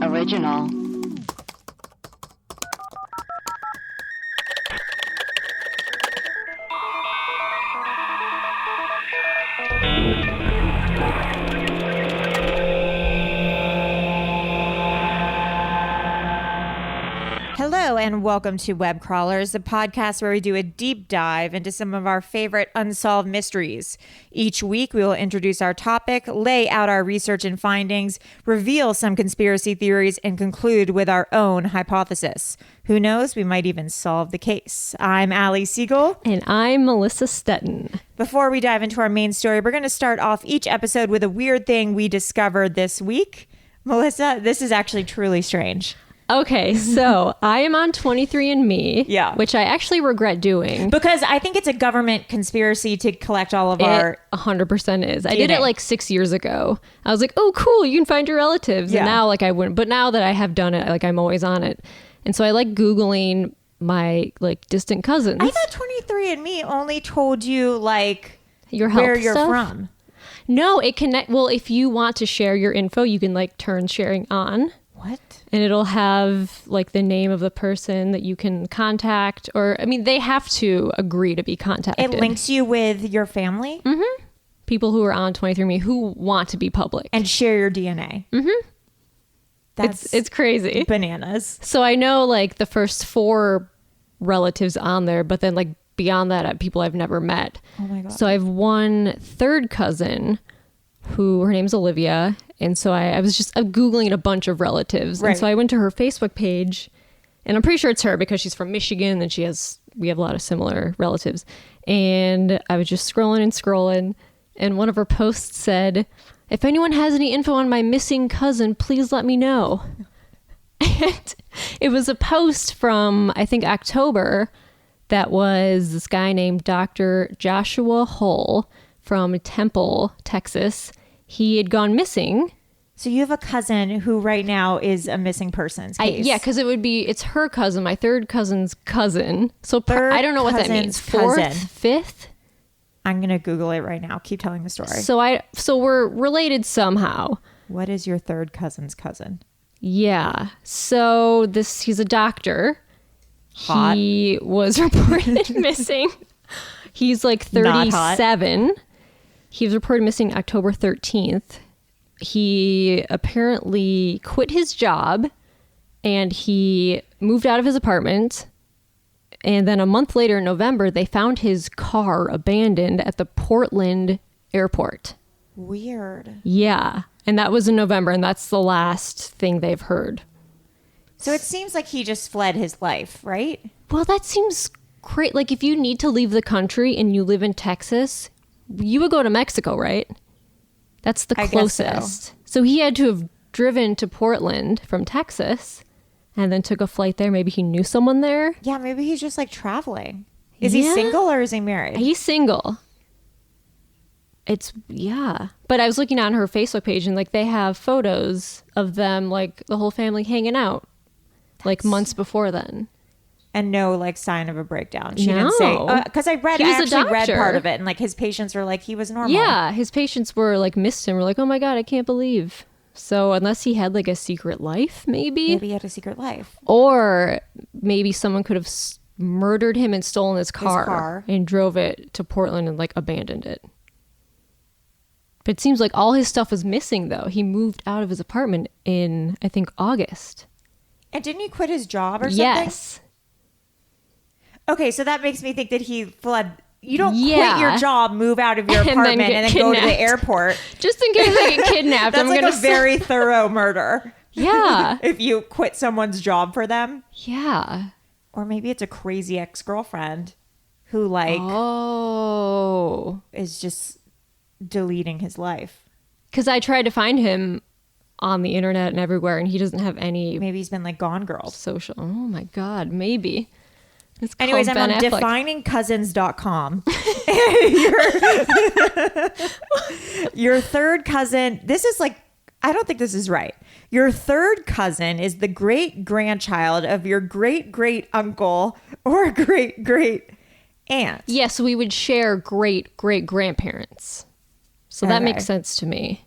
original. Hello and welcome to Web Crawlers, the podcast where we do a deep dive into some of our favorite unsolved mysteries. Each week we will introduce our topic, lay out our research and findings, reveal some conspiracy theories, and conclude with our own hypothesis. Who knows, we might even solve the case. I'm Allie Siegel. And I'm Melissa Stetton. Before we dive into our main story, we're going to start off each episode with a weird thing we discovered this week. Melissa, this is actually truly strange. Okay, so I am on 23andMe, which I actually regret doing. Because I think it's a government conspiracy to collect all of our... 100% is. DNA. I did it like 6 years ago. I was like, oh, cool, you can find your relatives. And now like I wouldn't. But now that I have done it, like I'm always on it. And so I like Googling my like distant cousins. I thought 23andMe only told you like your health where you're stuff? from. No, it connect. Well, if you want to share your info, you can like turn sharing on. What? And it'll have like the name of the person that you can contact, or I mean, they have to agree to be contacted. It links you with your family? Mm-hmm. People who are on 23andMe who want to be public. And share your DNA. Mm-hmm. It's crazy. Bananas. So I know like the first 4 relatives on there, but then like beyond that, people I've never met. Oh my God. So I have one third cousin who her name's Olivia. And so I was just Googling a bunch of relatives. Right. And so I went to her Facebook page, and I'm pretty sure it's her because she's from Michigan and we have a lot of similar relatives. And I was just scrolling. And one of her posts said, if anyone has any info on my missing cousin, please let me know. And it was a post from, I think, October that was this guy named Dr. Joshua Hull from Temple, Texas. He had gone missing. So you have a cousin who right now is a missing persons case. Yeah, because it's her cousin, my third cousin's cousin. So I don't know what that means. Fourth, fifth? I'm going to Google it right now. Keep telling the story. So we're related somehow. What is your third cousin's cousin? Yeah. So he's a doctor. Hot. He was reported missing. He's like 37. He was reported missing October 13th. He apparently quit his job and he moved out of his apartment. And then a month later in November, they found his car abandoned at the Portland airport. Weird. Yeah. And that was in November, and that's the last thing they've heard. So it seems like he just fled his life, right? Well, that seems great. Like if you need to leave the country and you live in Texas, you would go to Mexico, right? That's the closest. So he had to have driven to Portland from Texas and then took a flight there. Maybe he knew someone there. Yeah, maybe he's just like traveling. Is he single or is he married? He's single. But I was looking on her Facebook page and like they have photos of them, like the whole family hanging out like months before then. And no like sign of a breakdown. She didn't say, because I actually read part of it and like his patients were like, he was normal. Yeah, his patients were like missed him. We're like, oh my God, I can't believe. So unless he had like a secret life, maybe he had a secret life. Or maybe someone could have murdered him and stolen his car and drove it to Portland and like abandoned it. But it seems like all his stuff was missing though. He moved out of his apartment in, I think, August. And didn't he quit his job or something? Yes. Okay, so that makes me think that he fled. You don't quit your job, move out of your apartment, and then go to the airport. Just in case I get kidnapped. That's like a very thorough murder. Yeah. If you quit someone's job for them. Yeah. Or maybe it's a crazy ex-girlfriend who like is just deleting his life. Because I tried to find him on the internet and everywhere, and he doesn't have any. Maybe he's been like Gone Girl. Social. Oh my God, maybe. Anyways, I'm on definingcousins.com. Your third cousin, this is like, I don't think this is right. Your third cousin is the great grandchild of your great great uncle or great great aunt. Yes, we would share great great grandparents. So that makes sense to me.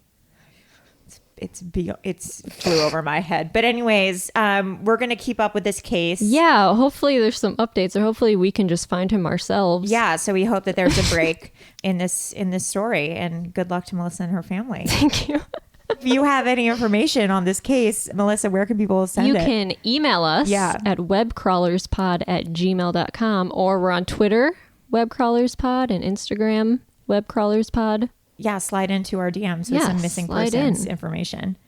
it's flew over my head. But anyways, we're going to keep up with this case. Yeah, hopefully there's some updates, or hopefully we can just find him ourselves. Yeah, so we hope that there's a break in this story, and good luck to Melissa and her family. Thank you. If you have any information on this case, Melissa, where can people send it? You can email us at webcrawlerspod@gmail.com, or we're on Twitter, webcrawlerspod, and Instagram, webcrawlerspod. Yeah, slide into our DMs with some missing persons information.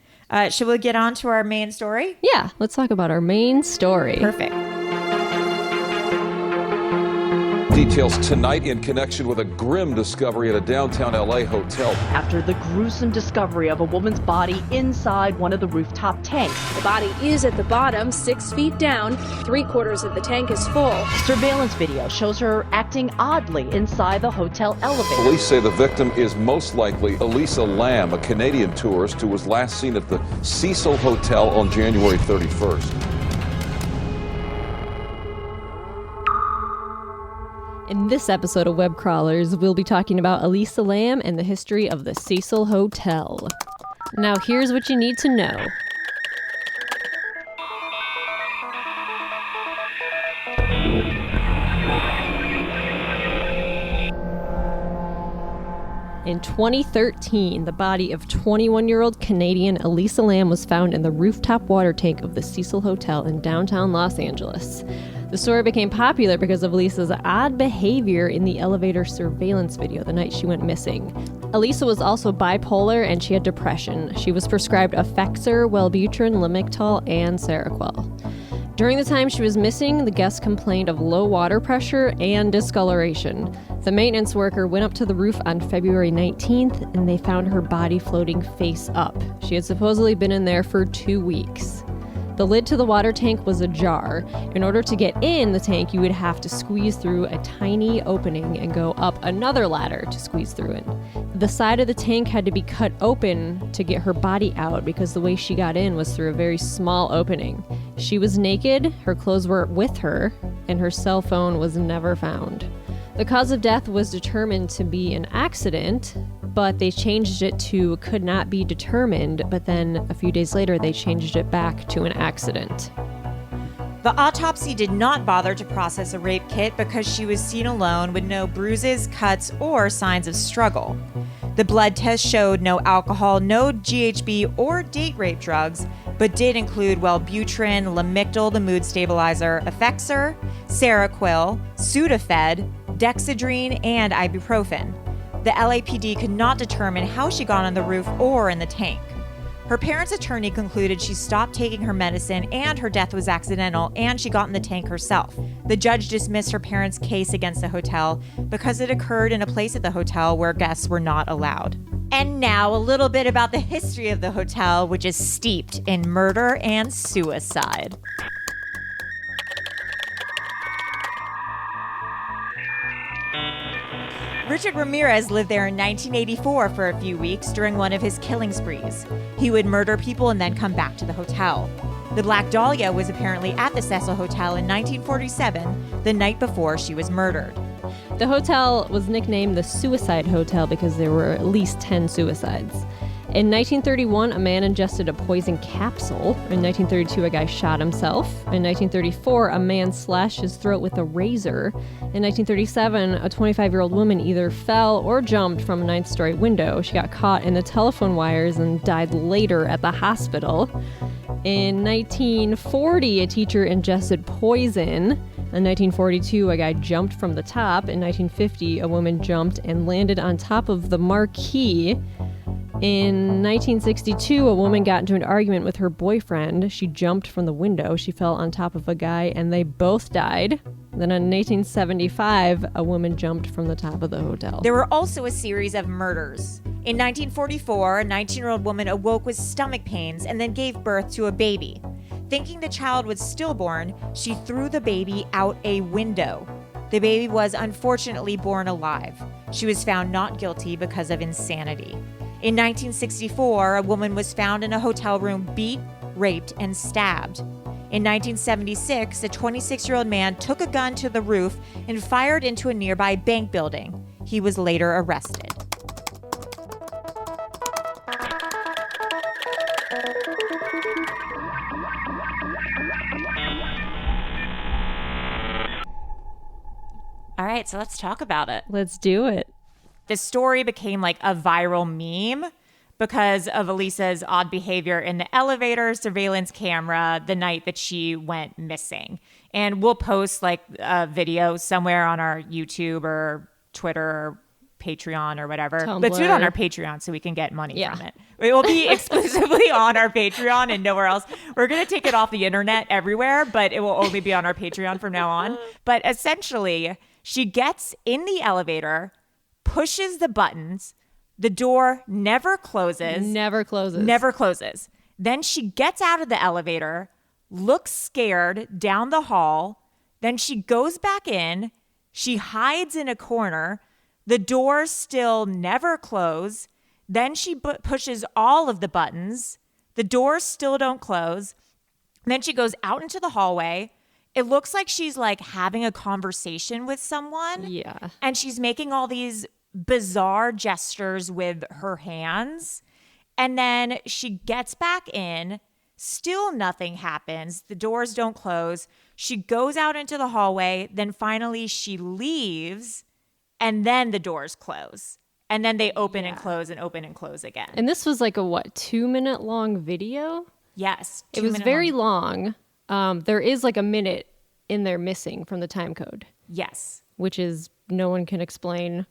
Should we get on to our main story? Yeah, let's talk about our main story. Perfect. Details tonight in connection with a grim discovery at a downtown LA hotel. After the gruesome discovery of a woman's body inside one of the rooftop tanks. The body is at the bottom, 6 feet down. 3/4 of the tank is full. Surveillance video shows her acting oddly inside the hotel elevator. Police say the victim is most likely Elisa Lam, a Canadian tourist who was last seen at the Cecil Hotel on January 31st. In this episode of Web Crawlers, we'll be talking about Elisa Lam and the history of the Cecil Hotel. Now, here's what you need to know. In 2013, the body of 21-year-old Canadian Elisa Lam was found in the rooftop water tank of the Cecil Hotel in downtown Los Angeles. The story became popular because of Elisa's odd behavior in the elevator surveillance video the night she went missing. Elisa was also bipolar and she had depression. She was prescribed Effexor, Wellbutrin, Lamictal, and Seroquel. During the time she was missing, the guests complained of low water pressure and discoloration. The maintenance worker went up to the roof on February 19th and they found her body floating face up. She had supposedly been in there for 2 weeks. The lid to the water tank was ajar. In order to get in the tank, you would have to squeeze through a tiny opening and go up another ladder to squeeze through it. The side of the tank had to be cut open to get her body out because the way she got in was through a very small opening. She was naked, her clothes were with her, and her cell phone was never found. The cause of death was determined to be an accident, but they changed it to could not be determined, but then a few days later they changed it back to an accident. The autopsy did not bother to process a rape kit because she was seen alone with no bruises, cuts, or signs of struggle. The blood test showed no alcohol, no GHB or date rape drugs, but did include Wellbutrin, Lamictal, the mood stabilizer, Effexor, Seroquel, Sudafed, Dexedrine, and ibuprofen. The LAPD could not determine how she got on the roof or in the tank. Her parents' attorney concluded she stopped taking her medicine and her death was accidental and she got in the tank herself. The judge dismissed her parents' case against the hotel because it occurred in a place at the hotel where guests were not allowed. And now a little bit about the history of the hotel, which is steeped in murder and suicide. Richard Ramirez lived there in 1984 for a few weeks during one of his killing sprees. He would murder people and then come back to the hotel. The Black Dahlia was apparently at the Cecil Hotel in 1947, the night before she was murdered. The hotel was nicknamed the Suicide Hotel because there were at least 10 suicides. In 1931, a man ingested a poison capsule. In 1932, a guy shot himself. In 1934, a man slashed his throat with a razor. In 1937, a 25-year-old woman either fell or jumped from a 9th-story window. She got caught in the telephone wires and died later at the hospital. In 1940, a teacher ingested poison. In 1942, a guy jumped from the top. In 1950, a woman jumped and landed on top of the marquee. In 1962, a woman got into an argument with her boyfriend. She jumped from the window. She fell on top of a guy, and they both died. Then in 1875, a woman jumped from the top of the hotel. There were also a series of murders. In 1944, a 19-year-old woman awoke with stomach pains and then gave birth to a baby. Thinking the child was stillborn, she threw the baby out a window. The baby was unfortunately born alive. She was found not guilty because of insanity. In 1964, a woman was found in a hotel room beat, raped, and stabbed. In 1976, a 26-year-old man took a gun to the roof and fired into a nearby bank building. He was later arrested. right, so let's talk about it. Let's do it. The story became like a viral meme because of Elisa's odd behavior in the elevator surveillance camera the night that she went missing. And we'll post like a video somewhere on our YouTube or Twitter or Patreon or whatever. Tumblr. Let's do it on our Patreon so we can get money from it. It will be exclusively on our Patreon and nowhere else. We're going to take it off the internet everywhere, but it will only be on our Patreon from now on. But essentially, she gets in the elevator, pushes the buttons, the door never closes. Never closes. Never closes. Then she gets out of the elevator, looks scared down the hall. Then she goes back in. She hides in a corner. The doors still never close. Then she pushes all of the buttons. The doors still don't close. Then she goes out into the hallway. It looks like she's like having a conversation with someone. Yeah. And she's making all these bizarre gestures with her hands. And then she gets back in. Still nothing happens. The doors don't close. She goes out into the hallway. Then finally she leaves. And then the doors close. And then they open and close and open and close again. And this was like a 2-minute long video? Yes. It was very long. There is like a minute in there missing from the time code. Yes. Which is no one can explain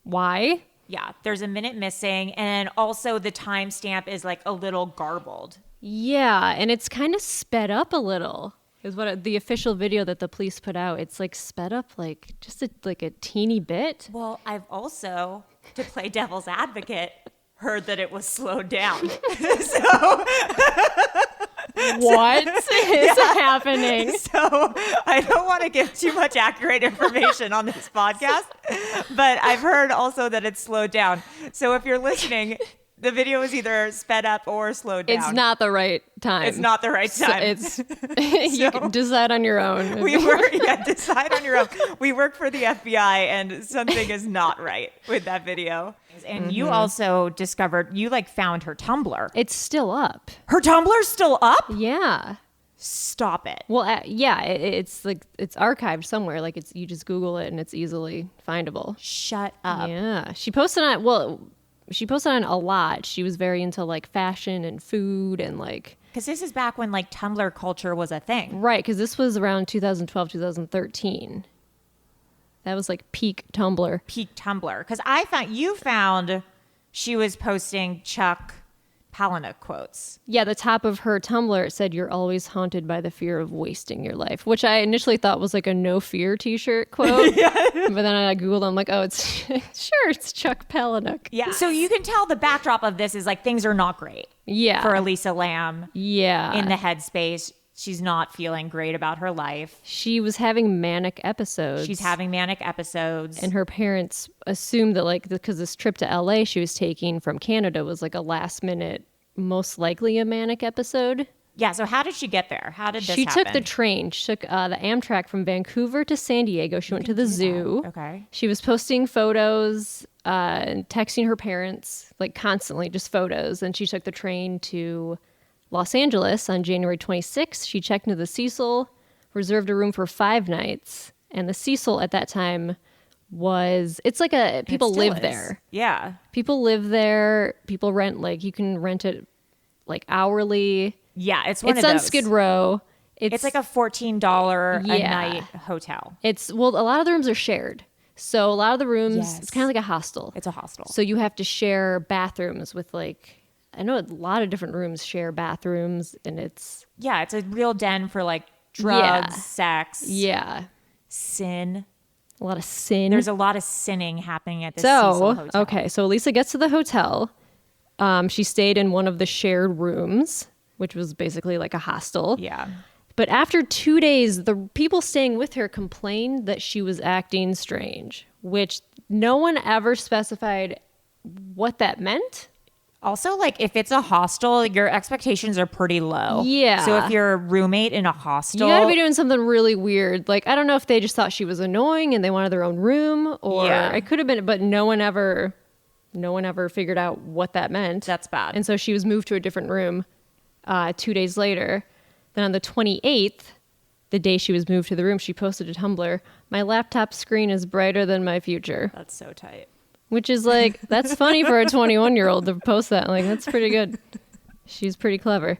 why. Yeah. There's a minute missing. And also the timestamp is like a little garbled. Yeah. And it's kind of sped up a little. Is what the official video that the police put out. It's like sped up like just like a teeny bit. Well, I've also, to play devil's advocate, heard that it was slowed down. So what is happening? So I don't want to give too much accurate information on this podcast, but I've heard also that it's slowed down. So if you're listening, the video is either sped up or slowed down. It's not the right time. It's not the right time. So you can decide on your own. Decide on your own. We work for the FBI and something is not right with that video. And you also discovered, you like found her Tumblr. It's still up. Her Tumblr's still up? Yeah. Stop it. Well, yeah, it's like it's archived somewhere. Like you just Google it and it's easily findable. Shut up. Yeah. She posted on a lot. She was very into like fashion and food and like. Because this is back when like Tumblr culture was a thing. Right. Because this was around 2012, 2013. That was like peak Tumblr. Peak Tumblr. Because you found she was posting Chuck Palahniuk quotes. Yeah, the top of her Tumblr said, "You're always haunted by the fear of wasting your life," which I initially thought was like a no fear t-shirt quote. But then I Googled, I'm like, oh, it's Chuck Palahniuk. Yeah. So you can tell the backdrop of this is like things are not great. Yeah. For Elisa Lam. Yeah. In the headspace. She's not feeling great about her life. She was having manic episodes. She's having manic episodes. And her parents assumed that, like, because this trip to LA she was taking from Canada was like a last minute, most likely a manic episode. Yeah. So how did she get there? How did this happen? She took the train. She took the Amtrak from Vancouver to San Diego. She went to the zoo. Okay. She was posting photos and texting her parents, like constantly, just photos. And she took the train to Los Angeles on January 26th. She checked into the Cecil, reserved a room for 5 nights. And the Cecil at that time it's like people live there. Yeah. People live there. People rent, like, you can rent it like hourly. Yeah, it's one of those. those. It's on Skid Row. It's like a $14 a night hotel. A lot of the rooms are shared. So a lot of the rooms, It's kind of like a hostel. It's a hostel. So you have to share bathrooms with I know a lot of different rooms share bathrooms, and it's a real den for like drugs, sex, sin. A lot of sin. There's a lot of sinning happening at this Cecil Hotel. Okay, so Elisa gets to the hotel. She stayed in one of the shared rooms, which was basically like a hostel. Yeah. But after 2 days, the people staying with her complained that she was acting strange, which no one ever specified what that meant. Also, like, if it's a hostel, your expectations are pretty low. Yeah. So if you're a roommate in a hostel, you gotta be doing something really weird. Like, I don't know if they just thought she was annoying and they wanted their own room, or it could have been, but no one ever figured out what that meant. That's bad. And so she was moved to a different room 2 days later. Then on the 28th, the day she was moved to the room, she posted to Tumblr, "My laptop screen is brighter than my future." That's so tight. Which is like, that's funny for a 21-year-old to post that. Like, that's pretty good. She's pretty clever.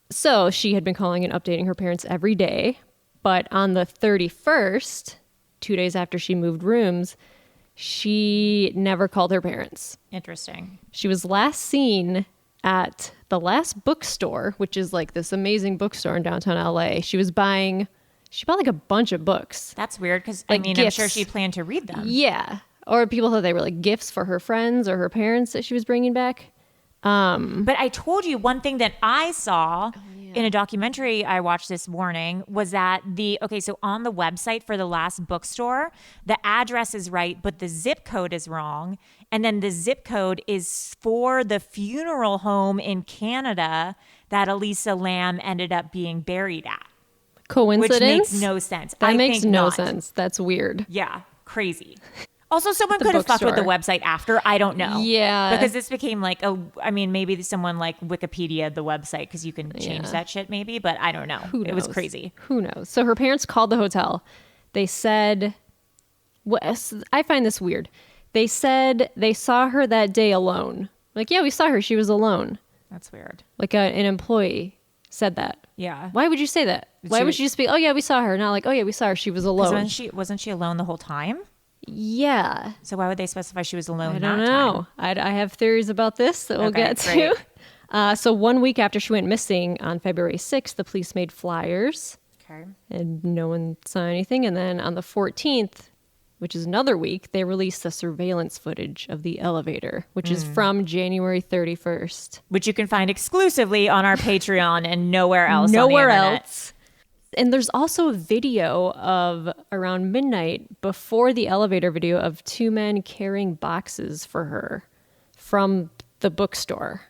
So she had been calling and updating her parents every day. But on the 31st, 2 days after she moved rooms, she never called her parents. Interesting. She was last seen at the Last Bookstore, which is like this amazing bookstore in downtown LA. She bought like a bunch of books. That's weird because, Like I'm gifts. sure she planned to read them. Yeah. Or people thought they were like gifts for her friends or her parents that she was bringing back. But I told you one thing that I saw in a documentary I watched this morning was that so on the website for the Last Bookstore, the address is right, but the zip code is wrong. And then the zip code is for the funeral home in Canada that Elisa Lam ended up being buried at. Coincidence? Which makes no sense. That I makes think no not. sense. That's weird. Yeah, crazy. Also, someone The could have fucked with the bookstore. website after. I don't know. Yeah. Because this became like maybe someone like Wikipedia the website because you can change Yeah. that shit maybe, but I don't know. Who knows? It was crazy. Who knows? So her parents called the hotel. They said, I find this weird. They said they saw her that day alone. Like, yeah, we saw her. She was alone. That's weird. Like an employee said that. Yeah. Why would you say that? Why would you just be, oh yeah, we saw her. Not like, oh yeah, we saw her. She was alone. Wasn't she alone the whole time? Yeah. So why would they specify she was alone? I don't that know. time? I have theories about this that we'll Okay, get great. to. So 1 week after she went missing on February 6th, the police made flyers Okay. and no one saw anything. And then on the 14th, which is another week, they released the surveillance footage of the elevator, which is from January 31st. Which you can find exclusively on our Patreon and nowhere else. Nowhere on the internet. else. And there's also a video of around midnight before the elevator video of two men carrying boxes for her from the bookstore.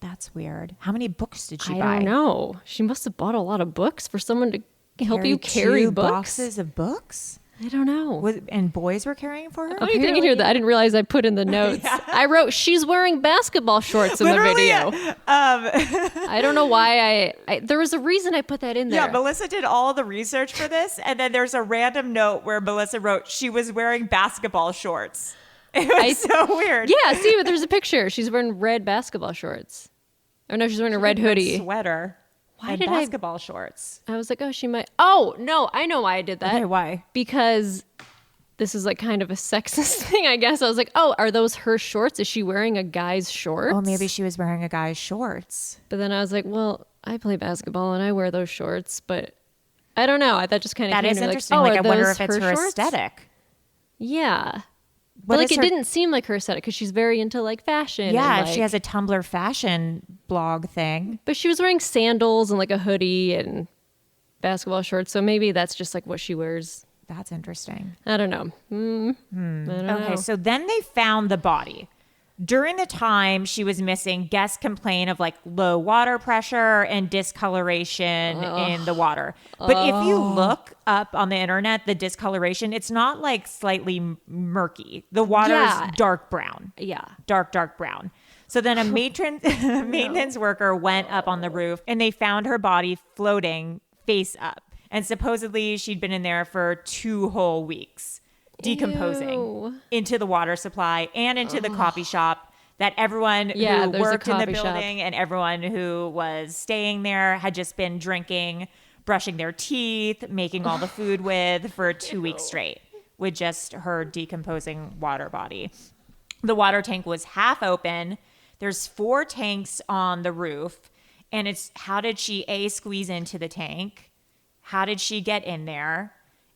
That's weird. How many books did she I buy? don't know. She must have bought a lot of books for someone to help you Two carry books. boxes of books? I don't know. And boys were carrying for her? Apparently, you can hear that. I didn't realize I put in the notes. I wrote, she's wearing basketball shorts in the video. I don't know why there was a reason I put that in there. Yeah, Melissa did all the research for this, and then there's a random note where Melissa wrote she was wearing basketball shorts. It was so weird. Yeah, see, but there's a picture. She's wearing red basketball shorts. Oh no, she's wearing a red hoodie. Sweater. Why and did basketball shorts? I was like, oh, she might. Oh no, I know why I did that. Okay, why? Because this is like kind of a sexist thing, I guess. I was like, oh, are those her shorts? Is she wearing a guy's shorts? Oh, maybe she was wearing a guy's shorts. But then I was like, well, I play basketball and I wear those shorts, but I don't know. That just kind of That came is to me interesting. Like, Like, oh, I wonder those if it's her shorts? aesthetic. Yeah. What But like, is it her- didn't seem like her aesthetic because she's very into like fashion. Yeah, and, like, she has a Tumblr fashion blog thing. But she was wearing sandals and like a hoodie and basketball shorts. So maybe that's just like what she wears. That's interesting. I don't know. I don't know. Okay, so then they found the body. During the time she was missing, guests complained of like low water pressure and discoloration in the water. But if you look up on the internet, the discoloration, it's not like slightly murky. The water Yeah. is dark brown. Yeah. Dark brown. So then a maintenance worker went up on the roof and they found her body floating face up. And supposedly she'd been in there for 2 whole weeks, decomposing Ew. into the water supply and into the coffee shop that everyone Yeah, who there's a worked in the coffee shop. building and everyone who was staying there had just been drinking, brushing their teeth, making all the food with for 2 weeks straight with just her decomposing water body. The water tank was half open. There's 4 tanks on the roof. And it's how did she squeeze into the tank? How did she get in there?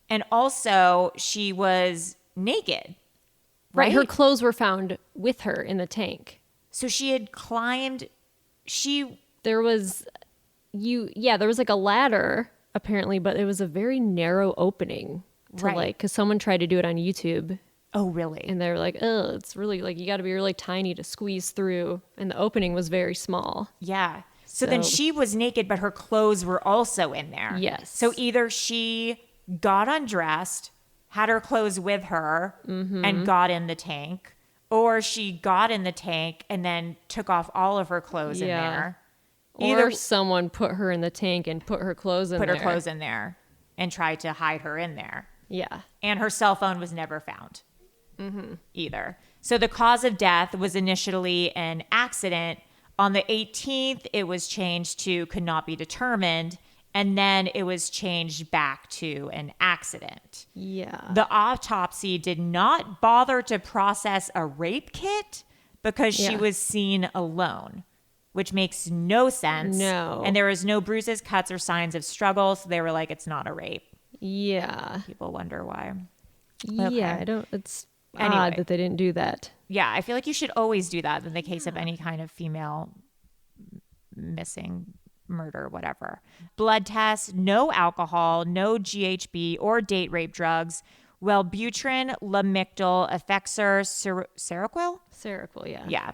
And also she was naked. Right. Her clothes were found with her in the tank. So she had climbed. There was there was like a ladder apparently, but it was a very narrow opening to Right. like, because someone tried to do it on YouTube Oh, really? and they were like, oh, it's really like, you got to be really tiny to squeeze through. And the opening was very small. Yeah. So then So- she was naked, but her clothes were also in there. Yes. So either she got undressed, had her clothes with her, and got in the tank, or she got in the tank and then took off all of her clothes in Yeah. there Or someone put her in the tank and put her clothes in there. Put her clothes in there and tried to hide her in there. Yeah. And her cell phone was never found either. So the cause of death was initially an accident. On the 18th, it was changed to could not be determined. And then it was changed back to an accident. Yeah. The autopsy did not bother to process a rape kit because she was seen alone, which makes no sense. No. And there was no bruises, cuts, or signs of struggle. So they were like, it's not a rape. Yeah. People wonder why. Yeah, it's Anyway. odd that they didn't do that. Yeah, I feel like you should always do that in the case of any kind of female missing, murder, whatever. Blood tests, no alcohol, no GHB or date rape drugs. Wellbutrin, Lamictal, Effexor, Seroquel? Seroquel, yeah. Yeah,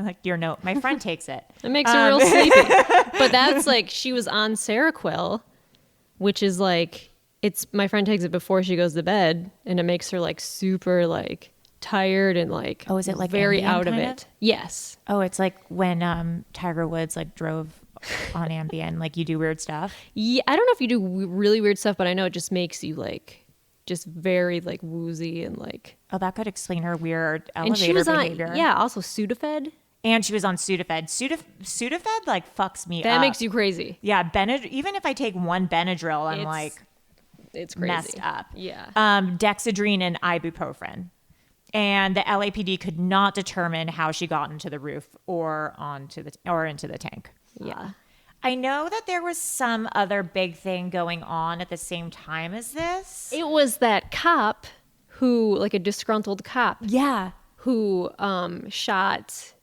like your note. My friend takes it. It makes her real sleepy. But that's like, she was on Seroquel, which is like, my friend takes it before she goes to bed, and it makes her like super like tired and like, Oh, is it like very Ambien out of kind it? Yes. Oh, it's like when Tiger Woods like drove on Ambien, like you do weird stuff. Yeah, I don't know if you do really weird stuff, but I know it just makes you like just very like woozy and like. Oh, that could explain her weird And elevator she was behavior. on, yeah, also Sudafed. And she was on Sudafed. Sudafed like fucks me up. That makes you crazy. Yeah, even if I take one Benadryl, I'm like It's crazy. messed up. Yeah. Dexedrine and ibuprofen. And the LAPD could not determine how she got into the roof or into the tank. Yeah. I know that there was some other big thing going on at the same time as this. It was that cop who, like a disgruntled cop, Yeah. who shot.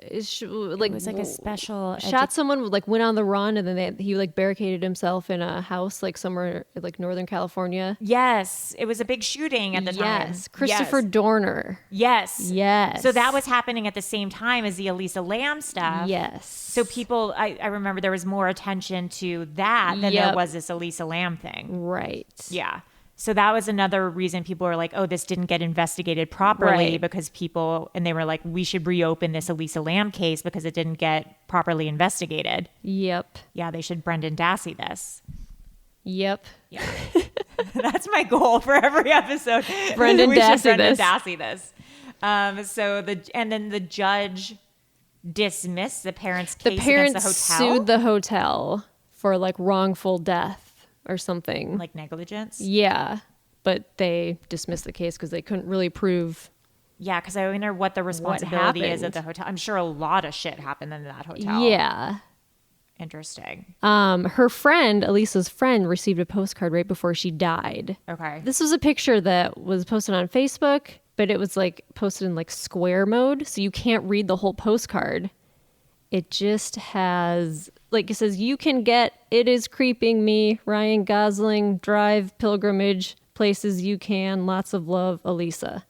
Like, It was like a special shot someone, like went on the run, and then he like barricaded himself in a house like somewhere like Northern California. Yes, it was a big shooting at the time. Yes, Christopher Dorner. Yes. Yes. So that was happening at the same time as the Elisa Lam stuff. Yes. So people, I remember there was more attention to that than there was this Elisa Lam thing. Right. Yeah. So that was another reason people were like, oh, this didn't get investigated properly Right. because and they were like, we should reopen this Elisa Lam case because it didn't get properly investigated. Yep. Yeah, they should Brendan Dassey this. Yep. Yeah. That's my goal for every episode. Brendan We should Dassey Brendan this. Dassey this. And then the judge dismissed the parents' The case parents against the hotel. sued the hotel for like wrongful death or something. Like negligence. Yeah. But they dismissed the case because they couldn't really prove. Yeah, because I wonder what the responsibility is at happened. the hotel. I'm sure a lot of shit happened in that hotel. Yeah. Interesting. Her friend, Elisa's friend, received a postcard right before she died. Okay. This was a picture that was posted on Facebook, but it was like posted in like square mode, so you can't read the whole postcard. It just has, like, it says, you can get It Is Creeping Me, Ryan Gosling, Drive, Pilgrimage, Places You Can, Lots of Love, Elisa.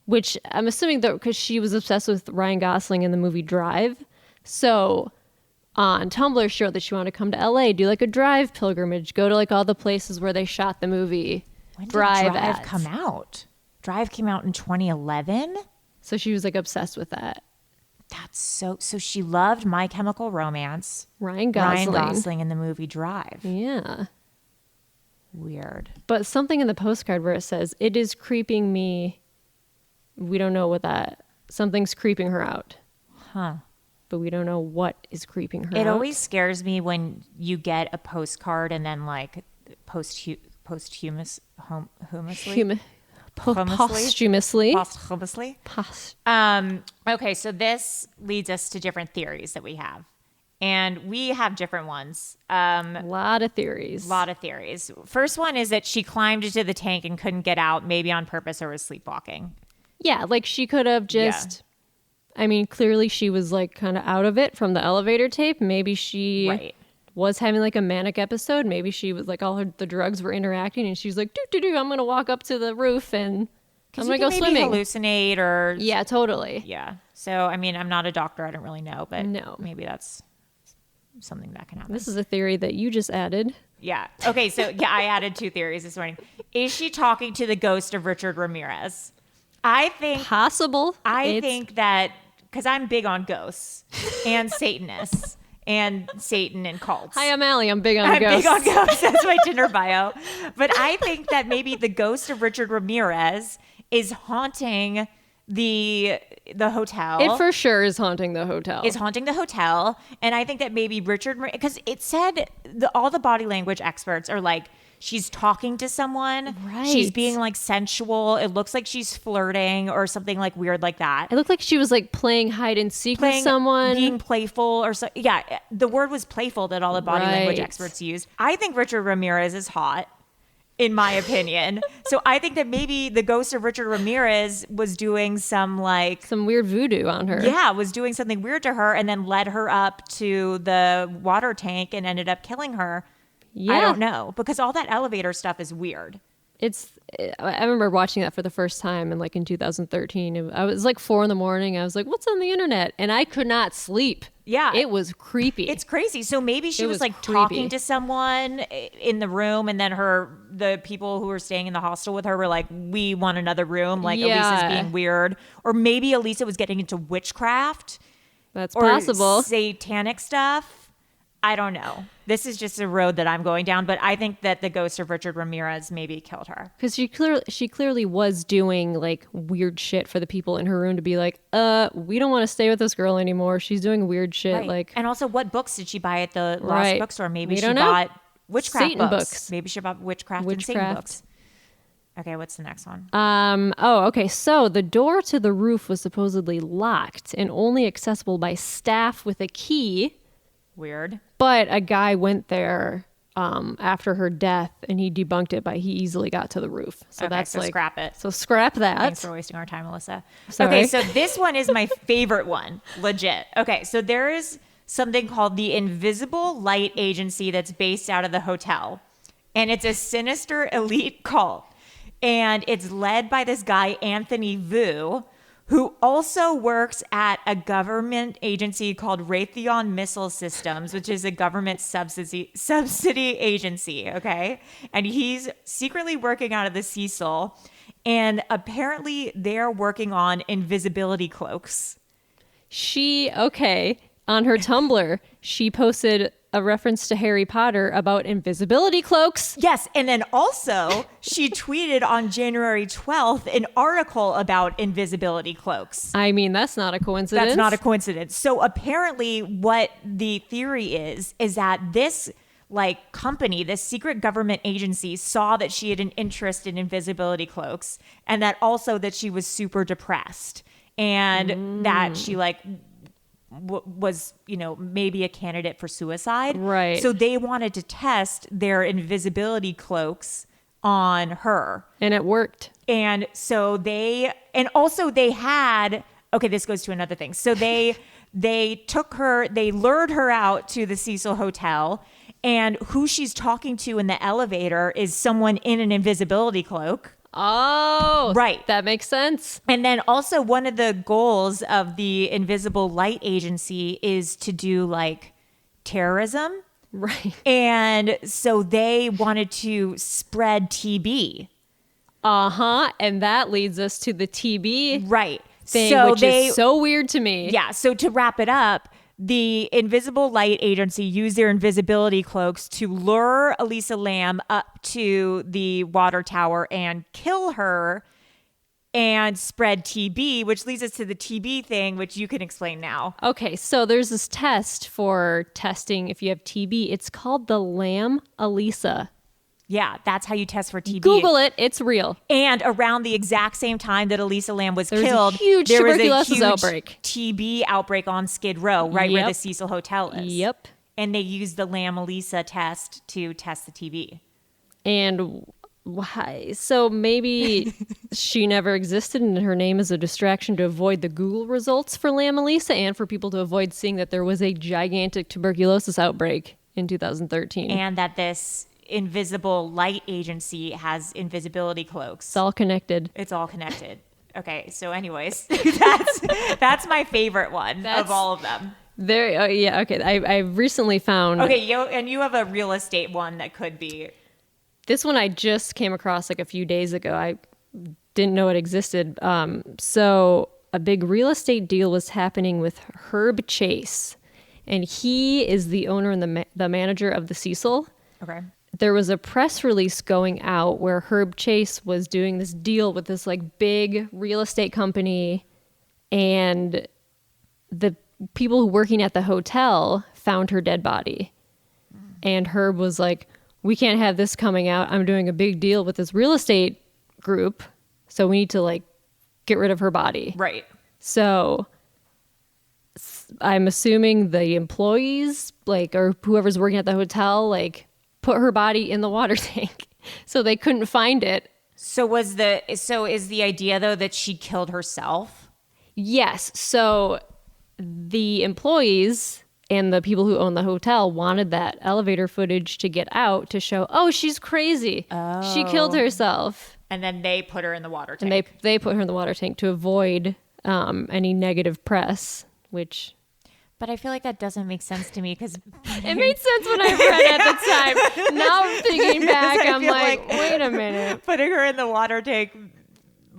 Which I'm assuming that because she was obsessed with Ryan Gosling in the movie Drive. So on Tumblr, she wrote that she wanted to come to LA, do like a Drive pilgrimage, go to like all the places where they shot the movie. When did Drive Drive at. come out? Drive came out in 2011? So she was like obsessed with that. That's so she loved My Chemical Romance. Ryan Gosling. In the movie Drive. Yeah. Weird. But something in the postcard where it says, it is creeping me. We don't know what that, something's creeping her out. Huh. But we don't know what is creeping her out. It always scares me when you get a postcard and then like posthumously. Posthumously. Posthumously. Okay, so this leads us to different theories that we have. And we have different ones. A lot of theories. First one is that she climbed into the tank and couldn't get out, maybe on purpose or was sleepwalking. Yeah, like she could have just, I mean, clearly she was like kind of out of it from the elevator tape. Maybe she was having like a manic episode. Maybe she was like the drugs were interacting and she's like, I'm going to walk up to the roof and I'm going to go swimming. Hallucinate or. Yeah, totally. Yeah. So, I mean, I'm not a doctor. I don't really know, but no. Maybe that's something that can happen. This is a theory that you just added. Yeah. Okay. So, I added 2 theories this morning. Is she talking to the ghost of Richard Ramirez? I think possible. I think that because I'm big on ghosts and Satanists and Satan and cults. Hi, I'm Allie. I'm big on I'm ghosts. big on ghosts. That's my Tinder bio. But I think that maybe the ghost of Richard Ramirez is haunting the hotel. It for sure is haunting the hotel. Is haunting the hotel. And I think that maybe because it said all the body language experts are like, she's talking to someone. Right. She's being like sensual. It looks like she's flirting or something like weird like that. It looked like she was like playing hide and seek with someone. Being playful or so. Yeah, the word was playful that all the body language experts used. I think Richard Ramirez is hot, in my opinion. So I think that maybe the ghost of Richard Ramirez was doing some weird voodoo on her. Yeah, was doing something weird to her and then led her up to the water tank and ended up killing her. Yeah. I don't know, because all that elevator stuff is weird. I remember watching that for the first time in 2013. I was like 4 a.m. I was like, what's on the internet? And I could not sleep. Yeah. It was creepy. It's crazy. So maybe she was like creepy. talking to someone in the room, and then the people who were staying in the hostel with her were like, we want another room. Like Elisa's being weird. Or maybe Elisa was getting into witchcraft. That's or possible. Satanic stuff. I don't know. This is just a road that I'm going down, but I think that the ghost of Richard Ramirez maybe killed her. Because she clearly was doing like weird shit for the people in her room to be like, we don't want to stay with this girl anymore. She's doing weird shit. Right. Like, and also, what books did she buy at the Lost Right. bookstore? Maybe We she don't know. bought witchcraft Satan books. Maybe she bought witchcraft and Satan books. Okay, what's the next one? Okay. So the door to the roof was supposedly locked and only accessible by staff with a key. Weird. But a guy went there after her death, and he debunked it by he easily got to the roof. So Okay, that's so like scrap it. So scrap that. Thanks for wasting our time, Melissa. Sorry. Okay, so this one is my favorite one, legit. Okay, so there is something called the Invisible Light Agency that's based out of the hotel, and it's a sinister elite cult, and it's led by this guy Anthony Vu, who also works at a government agency called Raytheon Missile Systems, which is a government subsidy agency, okay? And he's secretly working out of the Cecil, and apparently they're working on invisibility cloaks. On her Tumblr, she posted a reference to Harry Potter about invisibility cloaks. Yes, and then also she tweeted on January 12th an article about invisibility cloaks. I mean, that's not a coincidence. That's not a coincidence. So apparently what the theory is that this company, this secret government agency saw that she had an interest in invisibility cloaks, and that also that she was super depressed, and that she was maybe a candidate for suicide. Right. So they wanted to test their invisibility cloaks on her. And it worked. And so this goes to another thing. So they lured her out to the Cecil Hotel, and who she's talking to in the elevator is someone in an invisibility cloak. Oh, right. That makes sense. And then also one of the goals of the Invisible Light Agency is to do terrorism. Right. And so they wanted to spread TB. And that leads us to the TB right thing, so which is so weird to me. Yeah. So to wrap it up, the Invisible Light Agency used their invisibility cloaks to lure Elisa Lam up to the water tower and kill her and spread TB, which leads us to the TB thing, which you can explain now. Okay, so there's this test for testing if you have TB. It's called the Lam Elisa. Yeah, that's how you test for TB. Google it. It's real. And around the exact same time that Elisa Lam was killed, there was a huge outbreak. TB outbreak on Skid Row, right where the Cecil Hotel is. Yep. And they used the Lam Elisa test to test the TB. And why? So maybe she never existed and her name is a distraction to avoid the Google results for Lam Elisa and for people to avoid seeing that there was a gigantic tuberculosis outbreak in 2013. And that this Invisible Light Agency has invisibility cloaks. It's all connected. It's all connected. Okay, so anyways, that's my favorite one of all of them. Okay. I recently found... Okay, you have a real estate one that could be... This one I just came across a few days ago. I didn't know it existed. So a big real estate deal was happening with Herb Chase, and he is the owner and the manager of the Cecil. Okay. There was a press release going out where Herb Chase was doing this deal with this like big real estate company, and the people working at the hotel found her dead body. And Herb was like, we can't have this coming out. I'm doing a big deal with this real estate group, so we need to like get rid of her body. Right. So I'm assuming the employees, like, or whoever's working at the hotel, like, put her body in the water tank so they couldn't find it. So is the idea though that she killed herself? Yes. So the employees and the people who own the hotel wanted that elevator footage to get out to show, oh, she's crazy. Oh. She killed herself. And then they put her in the water tank. And they put her in the water tank to avoid any negative press, which... But I feel like that doesn't make sense to me because it made sense when I read at the time. Now I'm thinking back, I'm like, wait a minute. Putting her in the water tank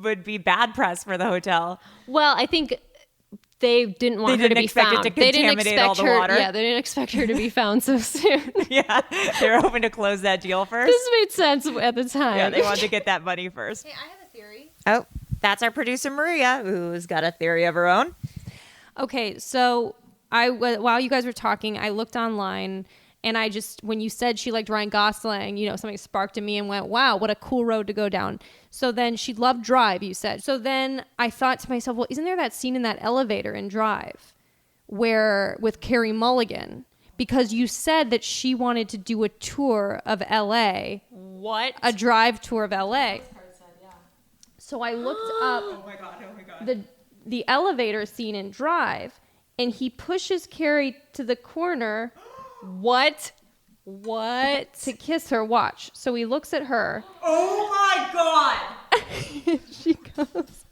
would be bad press for the hotel. Well, I think they didn't want her to be found. They didn't expect all the water. Yeah, they didn't expect her to be found so soon. Yeah, they were hoping to close that deal first. This made sense at the time. Yeah, they wanted to get that money first. Hey, I have a theory. Oh, that's our producer Maria, who's got a theory of her own. Okay, so while you guys were talking, I looked online, and when you said she liked Ryan Gosling, something sparked in me and went, wow, what a cool road to go down. So then she loved Drive, you said. So then I thought to myself, well, isn't there that scene in that elevator in Drive with Carey Mulligan? Because you said that she wanted to do a tour of LA. What? A drive tour of LA. So I looked up oh my God. the elevator scene in Drive, and he pushes Carrie to the corner. What? To kiss her. Watch. So he looks at her. Oh my God. She goes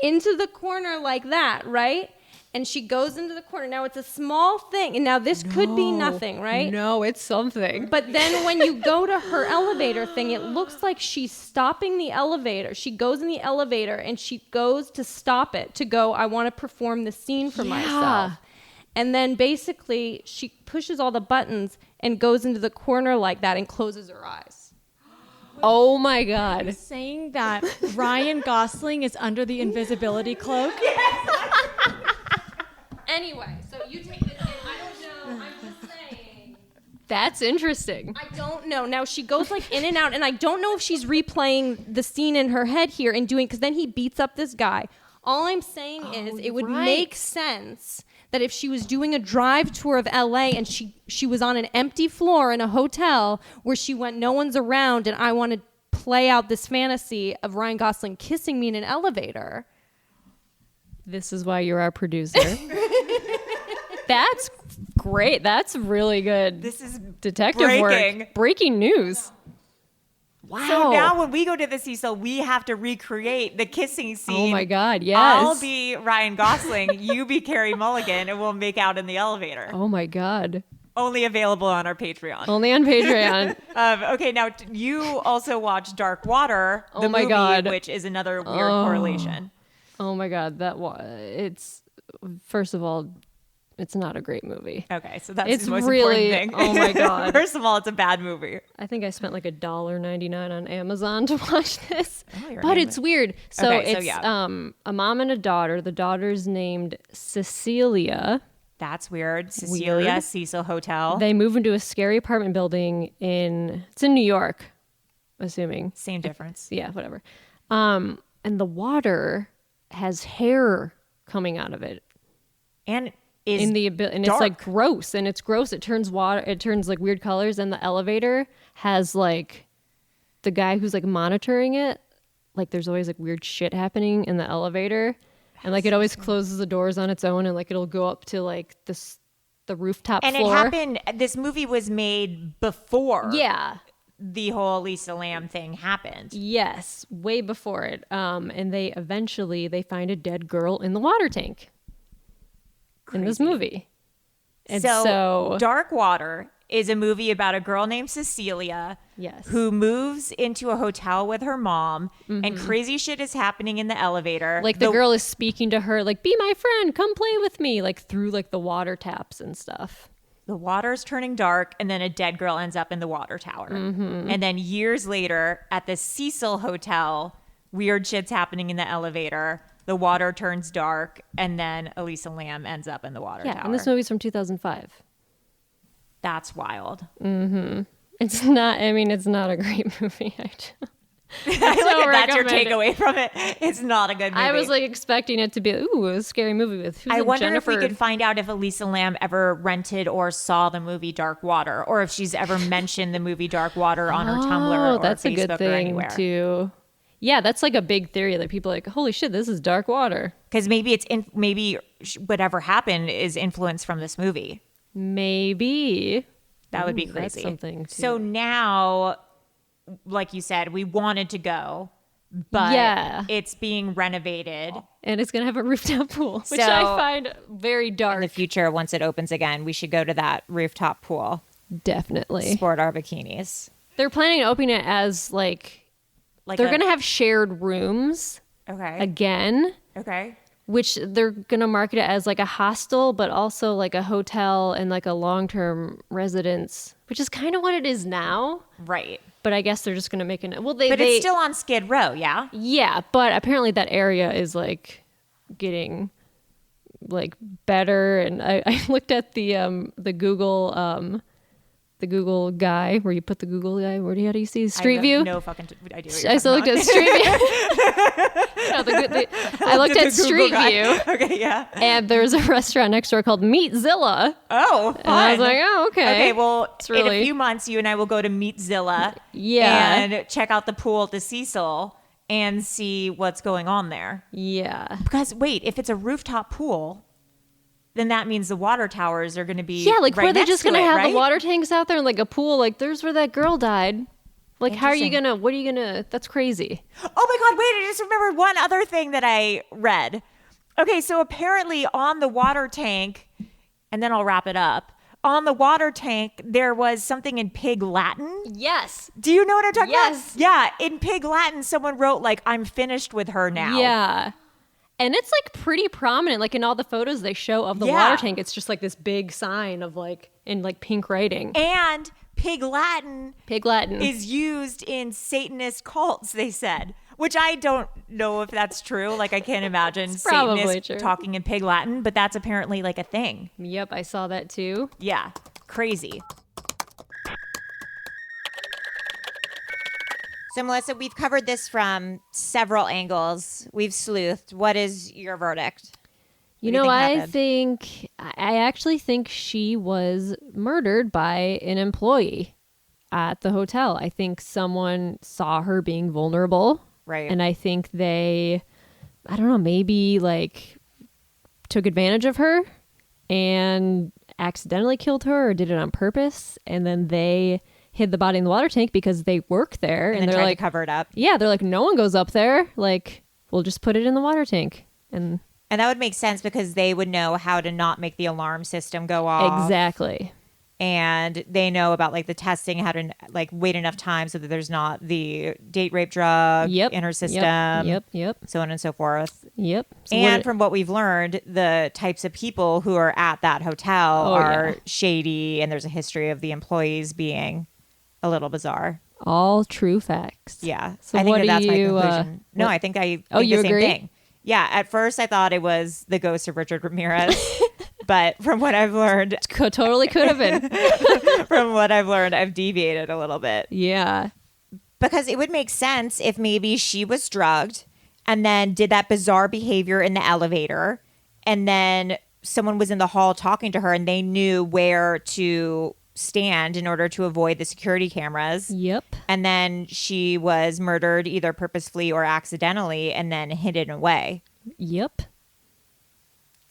into the corner like that, right? And she goes into the corner. Now it's a small thing. And now this could be nothing, right? No, it's something. But then when you go to her elevator thing, it looks like she's stopping the elevator. She goes in the elevator and she goes to stop it, to go, I want to perform the scene for myself. And then basically she pushes all the buttons and goes into the corner like that and closes her eyes. Oh my God. Saying that Ryan Gosling is under the invisibility cloak. Anyway, so you take this in. I don't know. I'm just saying. That's interesting. I don't know. Now she goes like in and out, and I don't know if she's replaying the scene in her head here and doing, because then he beats up this guy. All I'm saying is it would make sense that if she was doing a drive tour of LA and she was on an empty floor in a hotel where she went, no one's around, and I want to play out this fantasy of Ryan Gosling kissing me in an elevator. This is why you're our producer. That's great. That's really good. This is detective work. Breaking news. Wow. So now when we go to the Cecil, we have to recreate the kissing scene. Oh my God, yes. I'll be Ryan Gosling, you be Carey Mulligan, and we'll make out in the elevator. Oh my God. Only available on our Patreon. Only on Patreon. Okay, now you also watch Dark Water, the movie, God. Which is another weird correlation. Oh my God, it's, first of all, it's not a great movie. Okay, so that's it's the most really, important thing. Oh my God. First of all, it's a bad movie. I think I spent like $1.99 on Amazon to watch this. Oh, but it's weird. So okay, it's a mom and a daughter. The daughter's named Cecilia. That's weird. Cecilia, Cecil Hotel. They move into a scary apartment building it's in New York, assuming. Same difference. Yeah, whatever. And the water has hair coming out of it. And it's like gross, and it's gross. It turns like weird colors, and the elevator has like the guy who's like monitoring it. Like there's always like weird shit happening in the elevator, and like it always closes the doors on its own, and like it'll go up to like the rooftop and floor. It happened. This movie was made before. Yeah. The whole Elisa Lam thing happened. Yes, way before it. And they find a dead girl in the water tank. Crazy. In this movie. And so Dark Water is a movie about a girl named Cecilia Yes. who moves into a hotel with her mom and crazy shit is happening in the elevator. Like the girl is speaking to her, like, be my friend, come play with me, like through like the water taps and stuff. The water's turning dark and then a dead girl ends up in the water tower. And then years later at the Cecil Hotel, weird shit's happening in the elevator. The water turns dark and then Elisa Lam ends up in the water tower. And this movie's from 2005. That's wild. It's not, I mean, it's not a great movie. That's your takeaway from it. It's not a good movie. I was like expecting it to be, ooh, a scary movie with who's I in wonder Jennifer. if we could find out if Elisa Lam ever rented or saw the movie Dark Water, or if she's ever mentioned the movie Dark Water on her Tumblr or that's Facebook a good or thing anywhere. too. Yeah, that's like a big theory that people are like, holy shit, this is dark water. Because maybe maybe whatever happened is influenced from this movie. Maybe. That would be Ooh, crazy. That's something too. So now, like you said, we wanted to go, but Yeah. it's being renovated. And it's going to have a rooftop pool, which So- I find very dark. In the future, once it opens again, we should go to that rooftop pool, Definitely. sport our bikinis. They're planning on opening it as like they're going to have shared rooms Okay. again, Okay. which they're going to market it as like a hostel, but also like a hotel and like a long-term residence, which is kind of what it is now. Right. But I guess they're just going to make it. Well, But it's still on Skid Row, yeah? Yeah, but apparently that area is like getting like better. And I looked at the Google guy where you put the Google guy. How do you see Street View? No fucking idea what you're I still looked talking at Street View. I looked at Street View, Okay, yeah. and there's a restaurant next door called Meatzilla. Oh, fun. And I was like, oh, okay. Okay, well, It's in really- a few months, you and I will go to Meatzilla Yeah. and check out the pool at the Cecil and see what's going on there. Yeah. Because, wait, if it's a rooftop pool, then that means the water towers are going to be Yeah, like right were they next just to gonna it, have right? the water tanks out there and like a pool? Like there's where that girl died. Like how are you Interesting. what are you gonna? That's crazy. Oh my God, wait, I just remembered one other thing that I read. Okay, so apparently on the water tank, and then I'll wrap it up. On the water tank, there was something in Pig Latin. Yes. Do you know what I'm talking Yes. about? Yeah, in Pig Latin, someone wrote like, "I'm finished with her now." Yeah. And it's like pretty prominent, like in all the photos they show of the Yeah. water tank. It's just like this big sign of like in like pink writing. And Pig Latin Pig Latin. is used in Satanist cults, they said, which I don't know if that's true. Like, I can't imagine probably Satanists true. talking in Pig Latin, but that's apparently like a thing. Yep, I saw that too. Yeah, crazy. So, Melissa, we've covered this from several angles. We've sleuthed. What is your verdict? You What do know, happened? I actually think she was murdered by an employee at the hotel. I think someone saw her being vulnerable. Right. And I think they, I don't know, maybe like took advantage of her and accidentally killed her or did it on purpose. And then they hid the body in the water tank because they work there. And And then they're tried like, to cover it up. yeah, they're like, no one goes up there. Like, we'll just put it in the water tank. And And that would make sense because they would know how to not make the alarm system go off. exactly. And they know about like the testing, how to like wait enough time so that there's not the date rape drug Yep. in her system. Yep. So on and so forth. Yep. So And what- from what we've learned, the types of people who are at that hotel Oh, are yeah. shady, and there's a history of the employees being a little bizarre. all true facts. Yeah. So I think what do that's my you, conclusion. No, what- I think I Oh, think you the same agree? thing. Yeah. At first, I thought it was the ghost of Richard Ramirez. But from what I've learned, Totally could have been. I've deviated a little bit. Yeah. Because it would make sense if maybe she was drugged and then did that bizarre behavior in the elevator, and then someone was in the hall talking to her and they knew where to stand in order to avoid the security cameras. Yep. And then she was murdered either purposefully or accidentally and then hidden away. Yep.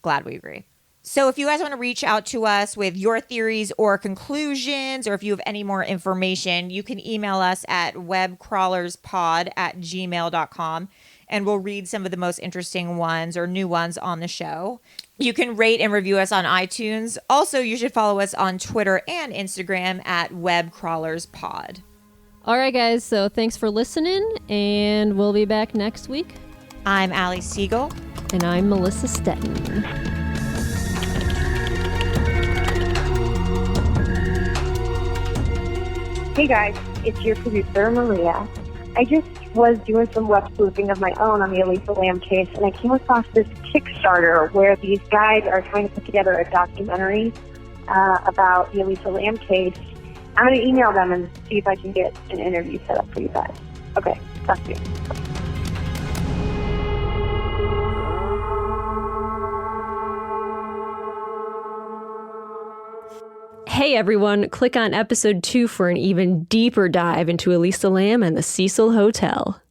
Glad we agree. So if you guys want to reach out to us with your theories or conclusions, or if you have any more information, you can email us at webcrawlerspod@gmail.com, and we'll read some of the most interesting ones or new ones on the show. You can rate and review us on iTunes. Also, you should follow us on Twitter and Instagram at webcrawlerspod. All right, guys. So thanks for listening, and we'll be back next week. I'm Allie Siegel. And I'm Melissa Stetton. Hey guys, it's your producer, Maria. I just was doing some web sleuthing of my own on the Elisa Lam case, and I came across this Kickstarter where these guys are trying to put together a documentary about the Elisa Lam case. I'm going to email them and see if I can get an interview set up for you guys. Okay, talk to you. Hey everyone, click on episode 2 for an even deeper dive into Elisa Lam and the Cecil Hotel.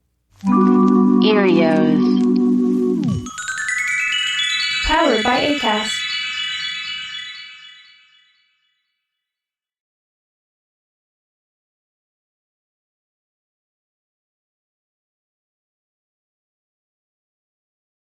Erios. Powered by Acast.